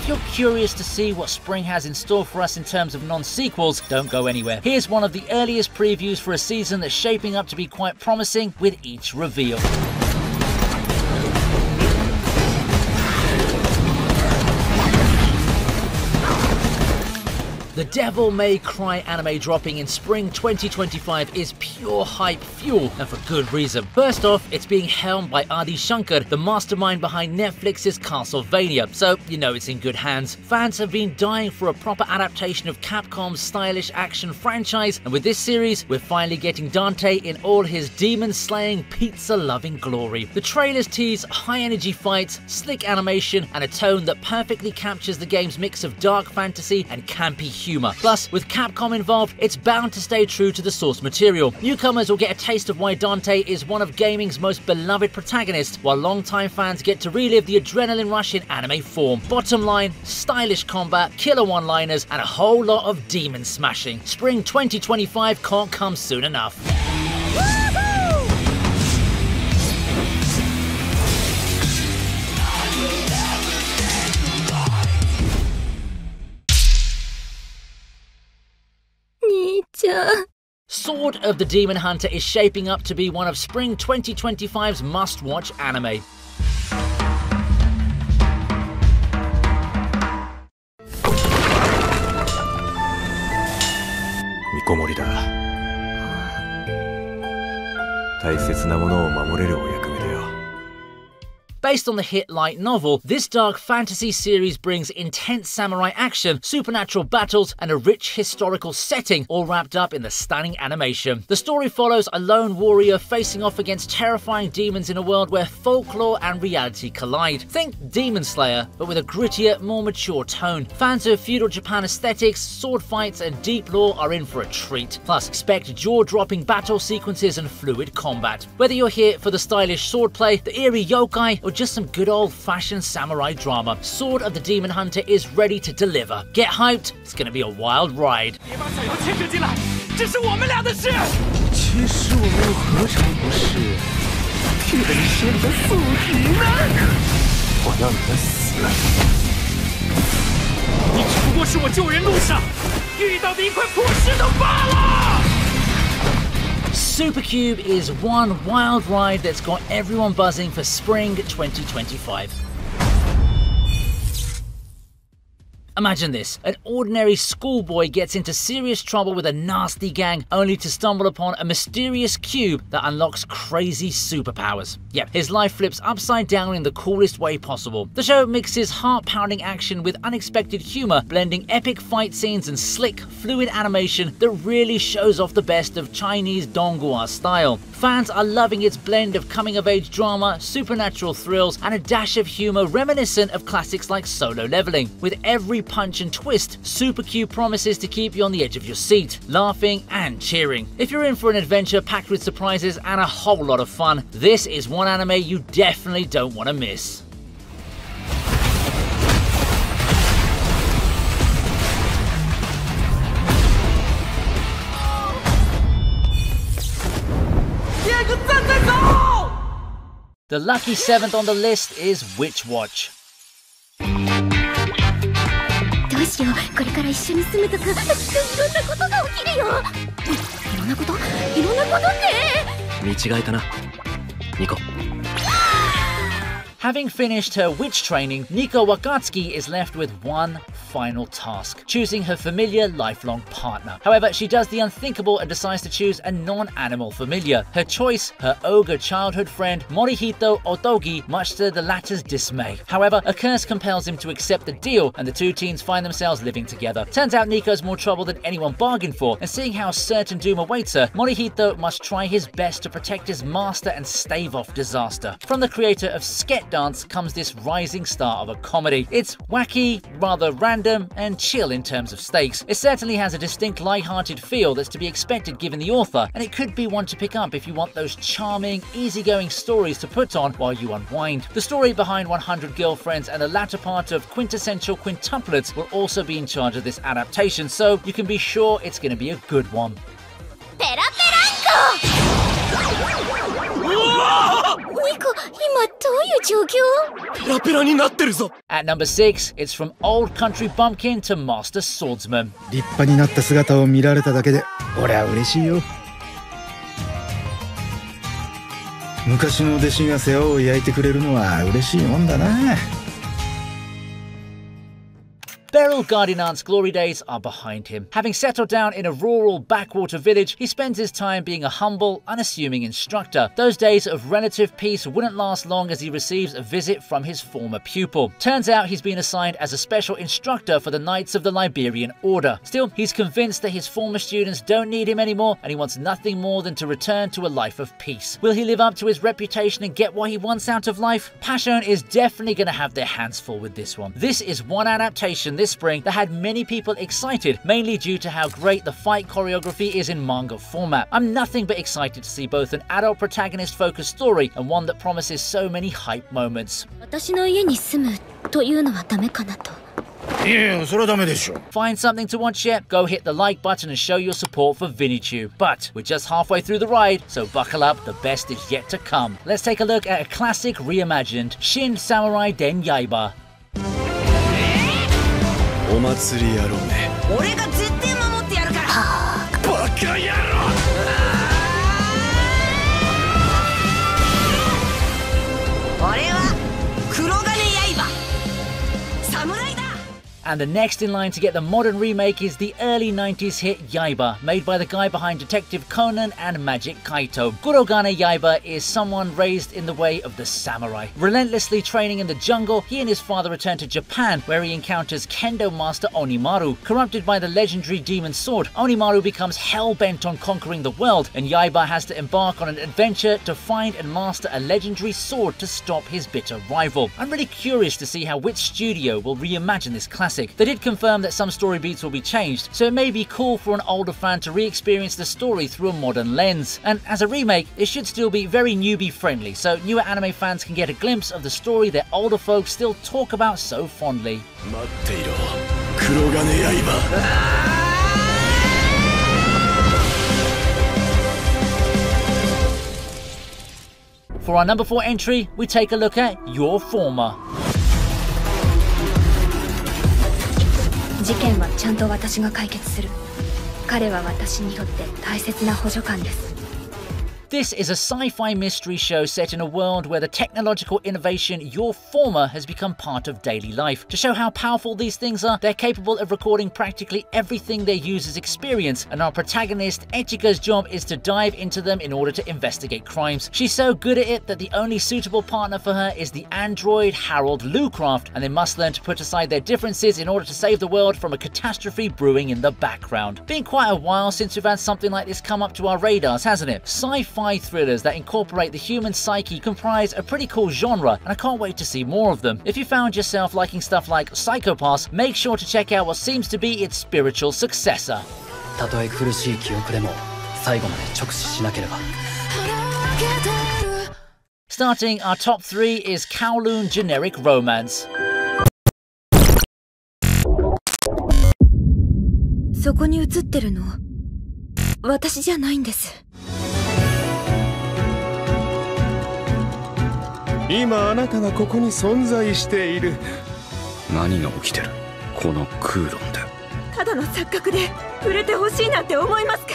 If you're curious to see what spring has in store for us in terms of non-sequels, don't go anywhere. Here's one of the earliest previews for a season that's shaping up to be quite promising with each reveal. The Devil May Cry anime dropping in spring 2025 is pure hype fuel, and for good reason. First off, it's being helmed by Adi Shankar, the mastermind behind Netflix's Castlevania, so you know it's in good hands. Fans have been dying for a proper adaptation of Capcom's stylish action franchise, and with this series, we're finally getting Dante in all his demon-slaying, pizza-loving glory. The trailers tease high-energy fights, slick animation, and a tone that perfectly captures the game's mix of dark fantasy and campy humor. Plus, with Capcom involved, it's bound to stay true to the source material. Newcomers will get a taste of why Dante is one of gaming's most beloved protagonists, while longtime fans get to relive the adrenaline rush in anime form. Bottom line, stylish combat, killer one-liners, and a whole lot of demon smashing. Spring 2025 can't come soon enough. Sword of the Demon Hunter is shaping up to be one of spring 2025's must-watch anime. Based on the hit light novel, this dark fantasy series brings intense samurai action, supernatural battles, and a rich historical setting, all wrapped up in the stunning animation. The story follows a lone warrior facing off against terrifying demons in a world where folklore and reality collide. Think Demon Slayer, but with a grittier, more mature tone. Fans of feudal Japan aesthetics, sword fights, and deep lore are in for a treat. Plus, expect jaw-dropping battle sequences and fluid combat. Whether you're here for the stylish swordplay, the eerie yokai, or just some good old-fashioned samurai drama, Sword of the Demon Hunter is ready to deliver. Get hyped, it's gonna be a wild ride. Supercube is one wild ride that's got everyone buzzing for spring 2025. Imagine this, an ordinary schoolboy gets into serious trouble with a nasty gang only to stumble upon a mysterious cube that unlocks crazy superpowers. Yep, his life flips upside down in the coolest way possible. The show mixes heart-pounding action with unexpected humor, blending epic fight scenes and slick, fluid animation that really shows off the best of Chinese donghua style. Fans are loving its blend of coming-of-age drama, supernatural thrills, and a dash of humor reminiscent of classics like Solo Leveling. With every punch and twist, Supercube promises to keep you on the edge of your seat, laughing and cheering. If you're in for an adventure packed with surprises and a whole lot of fun, this is one anime you definitely don't want to miss. The lucky seventh on the list is Witch Watch. Having finished her witch training, Nico Wakatsuki is left with one final task: choosing her familiar lifelong partner. However, she does the unthinkable and decides to choose a non-animal familiar. Her choice, her ogre childhood friend Morihito Otogi, much to the latter's dismay. However, a curse compels him to accept the deal, and the two teens find themselves living together. Turns out Nico's more trouble than anyone bargained for, and seeing how certain doom awaits her, Morihito must try his best to protect his master and stave off disaster. From the creator of Sket Dance comes this rising star of a comedy. It's wacky, rather random, and chill in terms of stakes. It certainly has a distinct light-hearted feel that's to be expected given the author, and it could be one to pick up if you want those charming, easygoing stories to put on while you unwind. The story behind 100 Girlfriends and the latter part of Quintessential Quintuplets will also be in charge of this adaptation, so you can be sure it's going to be a good one. Nico, 今どういう At number 6, it's from Old Country Bumpkin to Master Swordsman. 立派になった姿を見られただけで俺は嬉しいよ。昔の弟子が世話を焼いてくれるのは嬉しいもんだな。Beryl Gardinant's glory days are behind him. Having settled down in a rural backwater village, he spends his time being a humble, unassuming instructor. Those days of relative peace wouldn't last long as he receives a visit from his former pupil. Turns out he's been assigned as a special instructor for the Knights of the Liberian Order. Still, he's convinced that his former students don't need him anymore, and he wants nothing more than to return to a life of peace. Will he live up to his reputation and get what he wants out of life? Passion is definitely going to have their hands full with this one. This is one adaptation this spring that had many people excited, mainly due to how great the fight choreography is in manga format. I'm nothing but excited to see both an adult protagonist-focused story and one that promises so many hype moments. Find something to watch yet? Go hit the like button and show your support for ViniiTube. But we're just halfway through the ride, so buckle up, the best is yet to come. Let's take a look at a classic reimagined Shin Samurai Den Yaiba. お祭り野郎め。俺が絶対守ってやるから。バカ野郎。俺は黒金刃。侍だ。And the next in line to get the modern remake is the early 90s hit Yaiba, made by the guy behind Detective Conan and Magic Kaito. Kurogane Yaiba is someone raised in the way of the samurai. Relentlessly training in the jungle, he and his father return to Japan, where he encounters Kendo master Onimaru. Corrupted by the legendary demon sword, Onimaru becomes hell-bent on conquering the world, and Yaiba has to embark on an adventure to find and master a legendary sword to stop his bitter rival. I'm really curious to see how which studio will reimagine this classic. They did confirm that some story beats will be changed, so it may be cool for an older fan to re-experience the story through a modern lens. And as a remake, it should still be very newbie friendly, so newer anime fans can get a glimpse of the story that older folks still talk about so fondly. For our number 4 entry, we take a look at Your Former. 事件はちゃんと私が解決する。彼は私にとって大切な補助官です。 This is a sci-fi mystery show set in a world where the technological innovation Your Former has become part of daily life. To show how powerful these things are, they're capable of recording practically everything their users experience, and our protagonist, Echika's job is to dive into them in order to investigate crimes. She's so good at it that the only suitable partner for her is the android Harold Lucraft, and they must learn to put aside their differences in order to save the world from a catastrophe brewing in the background. Been quite a while since we've had something like this come up to our radars, hasn't it? Sci-fi thrillers that incorporate the human psyche comprise a pretty cool genre, and I can't wait to see more of them. If you found yourself liking stuff like Psycho-Pass, make sure to check out what seems to be its spiritual successor. Starting our top 3 is Kowloon Generic Romance. そこに映ってるの、私じゃないんです。 今あなたがここに存在している。何が起きてるこの空論で。ただの錯覚で触れてほしいなんて思いますか？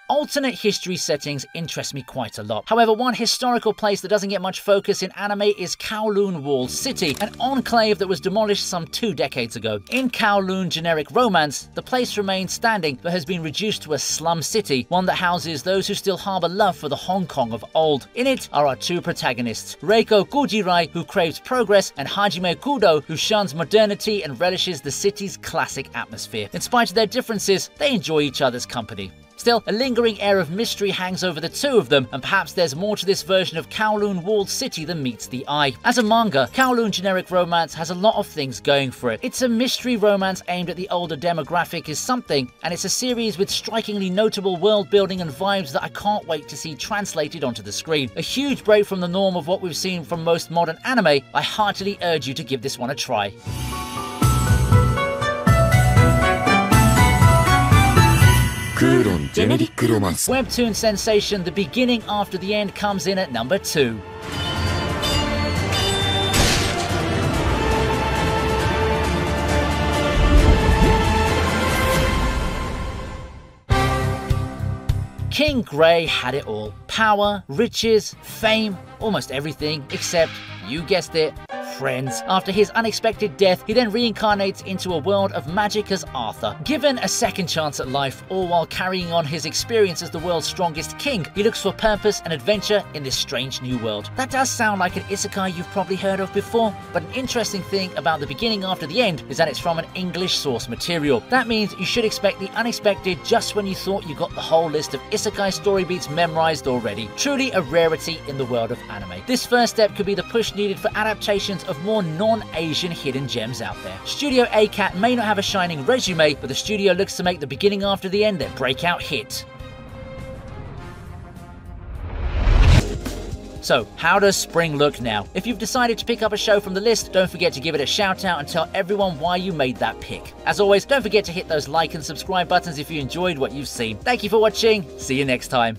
Alternate history settings interest me quite a lot. However, one historical place that doesn't get much focus in anime is Kowloon Walled City, an enclave that was demolished some 2 decades ago. In Kowloon Generic Romance, the place remains standing but has been reduced to a slum city, one that houses those who still harbour love for the Hong Kong of old. In it are our 2 protagonists, Reiko Kujirai, who craves progress, and Hajime Kudo, who shuns modernity and relishes the city's classic atmosphere. In spite of their differences, they enjoy each other's company. Still, a lingering air of mystery hangs over the 2 of them, and perhaps there's more to this version of Kowloon Walled City than meets the eye. As a manga, Kowloon Generic Romance has a lot of things going for it. It's a mystery romance aimed at the older demographic is something, and it's a series with strikingly notable world building and vibes that I can't wait to see translated onto the screen. A huge break from the norm of what we've seen from most modern anime. I heartily urge you to give this one a try. Webtoon sensation The Beginning After the End comes in at number 2. King Grey had it all. Power, riches, fame, almost everything except, you guessed it, friends. After his unexpected death, he then reincarnates into a world of magic as Arthur. Given a second chance at life, all while carrying on his experience as the world's strongest king, he looks for purpose and adventure in this strange new world. That does sound like an isekai you've probably heard of before, but an interesting thing about the beginning after the end is that it's from an English source material. That means you should expect the unexpected just when you thought you got the whole list of isekai story beats memorized already. Truly a rarity in the world of anime. This first step could be the push needed for adaptations of more non-Asian hidden gems out there. Studio ACAT may not have a shining resume, but the studio looks to make the beginning after the end their breakout hit. So, how does spring look now? If you've decided to pick up a show from the list, don't forget to give it a shout out and tell everyone why you made that pick. As always, don't forget to hit those like and subscribe buttons if you enjoyed what you've seen. Thank you for watching, see you next time.